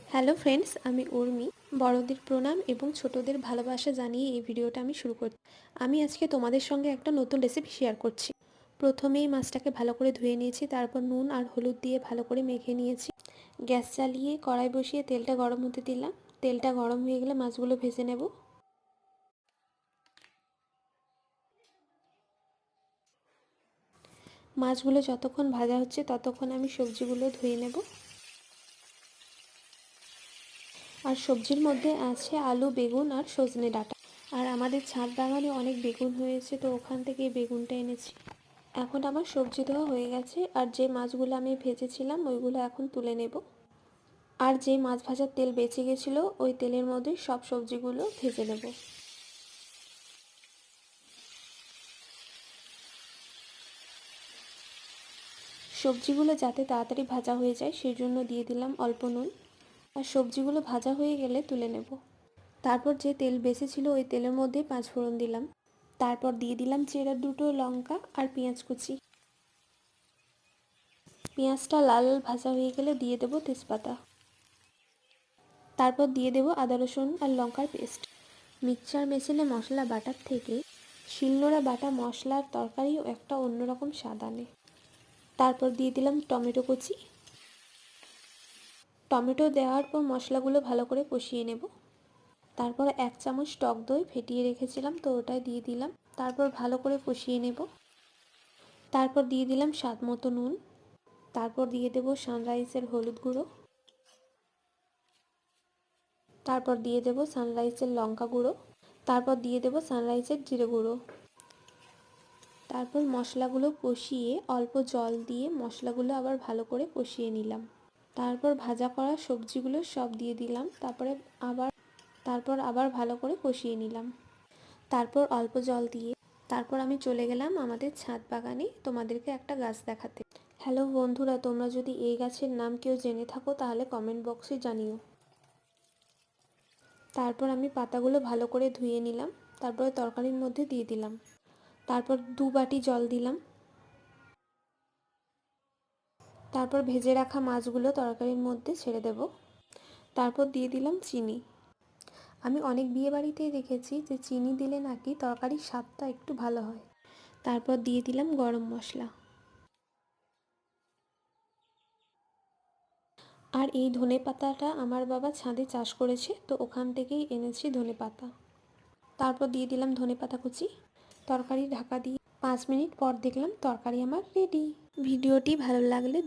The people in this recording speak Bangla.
হ্যালো ফ্রেন্ডস, আমি উর্মি। বড়দের প্রণাম এবং ছোটদের ভালোবাসা জানিয়ে এই ভিডিওটা আমি শুরু করছি। আমি আজকে তোমাদের সঙ্গে একটা নতুন রেসিপি শেয়ার করছি। প্রথমেই মাছটাকে ভালো করে ধুয়ে নিয়েছি, তারপর নুন আর হলুদ দিয়ে ভালো করে মেখে নিয়েছি। গ্যাস চালিয়ে কড়াই বসিয়ে তেলটা গরম হতে দিলাম। তেলটা গরম হয়ে গেলে মাছগুলো ভেজে নেব। মাছগুলো যতক্ষণ ভাজা হচ্ছে ততক্ষণ আমি সবজিগুলো ধুয়ে নেব। আর সবজির মধ্যে আছে আলু, বেগুন আর সজনে ডাঁটা। আর আমাদের ছাদ বাগানে অনেক বেগুন হয়েছে, তো ওখান থেকে এই বেগুনটা এনেছি। এখন আমার সবজি ধোয়া হয়ে গেছে, আর যে মাছগুলো আমি ভেজেছিলাম ওইগুলো এখন তুলে নেব। আর যে মাছ ভাজার তেল বেঁচে গেছিলো ওই তেলের মধ্যে সব সবজিগুলো ভেজে নেব। সবজিগুলো যাতে তাড়াতাড়ি ভাজা হয়ে যায় সেই জন্য দিয়ে দিলাম অল্প নুন। আর সবজিগুলো ভাজা হয়ে গেলে তুলে নেব। তারপর যে তেল বেঁচে ছিল ওই তেলের মধ্যে 5 ফোড়ন দিলাম। তারপর দিয়ে দিলাম চেরা 2টো লঙ্কা আর পেঁয়াজ কুচি। পেঁয়াজটা লাল ভাজা হয়ে গেলে দিয়ে দেব তেজপাতা। তারপর দিয়ে দেব আদা রসুন আর লঙ্কার পেস্ট। মিক্সচার মেশিনে মশলা বাটার থেকে শিলনোড়া বাটা মশলার তরকারিও একটা অন্যরকম স্বাদ আনে। তারপর দিয়ে দিলাম টমেটো কুচি। টমেটো দেওয়ার পর মশলাগুলো ভালো করে কষিয়ে নেব। তারপর 1 চামচ টক দই ফেটিয়ে রেখেছিলাম, তো ওটাই দিয়ে দিলাম। তারপর ভালো করে কষিয়ে নেব। তারপর দিয়ে দিলাম স্বাদ মতো নুন। তারপর দিয়ে দেব সানরাইজের হলুদ গুঁড়ো। তারপর দিয়ে দেব সানরাইজের লঙ্কা গুঁড়ো। তারপর দিয়ে দেব সানরাইজের জিরে গুঁড়ো। তারপর মশলাগুলো কষিয়ে অল্প জল দিয়ে মশলাগুলো আবার ভালো করে কষিয়ে নিলাম। তারপর ভাজা করা সবজিগুলো সব দিয়ে দিলাম। তারপর আবার ভালো করে কষিয়ে নিলাম। তারপর অল্প জল দিয়ে তারপর আমি চলে গেলাম আমাদের ছাদ বাগানে তোমাদেরকে একটা গাছ দেখাতে। হ্যালো বন্ধুরা, তোমরা যদি এই গাছের নাম কেউ জেনে থাকো তাহলে কমেন্ট বক্সে জানিও। তারপর আমি পাতাগুলো ভালো করে ধুয়ে নিলাম। তারপরে তরকারির মধ্যে দিয়ে দিলাম। তারপর 2 বাটি জল দিলাম। তারপর ভেজে রাখা মাছগুলো তরকারির মধ্যে ছেড়ে দেব। তারপর দিয়ে দিলাম চিনি। আমি অনেক বিয়েবাড়িতেই দেখেছি যে চিনি দিলে নাকি তরকারির স্বাদটা একটু ভালো হয়। তারপর দিয়ে দিলাম গরম মশলা। আর এই ধনেপাতাটা আমার বাবা ছাদে চাষ করেছে, তো ওখান থেকেই এনেছি ধনেপাতা। তারপর দিয়ে দিলাম ধনেপাতা কুচি। তরকারি ঢাকা দিয়ে 5 মিনিট পর দেখলাম তরকারি আমার রেডি। ভিডিওটি ভালো লাগলে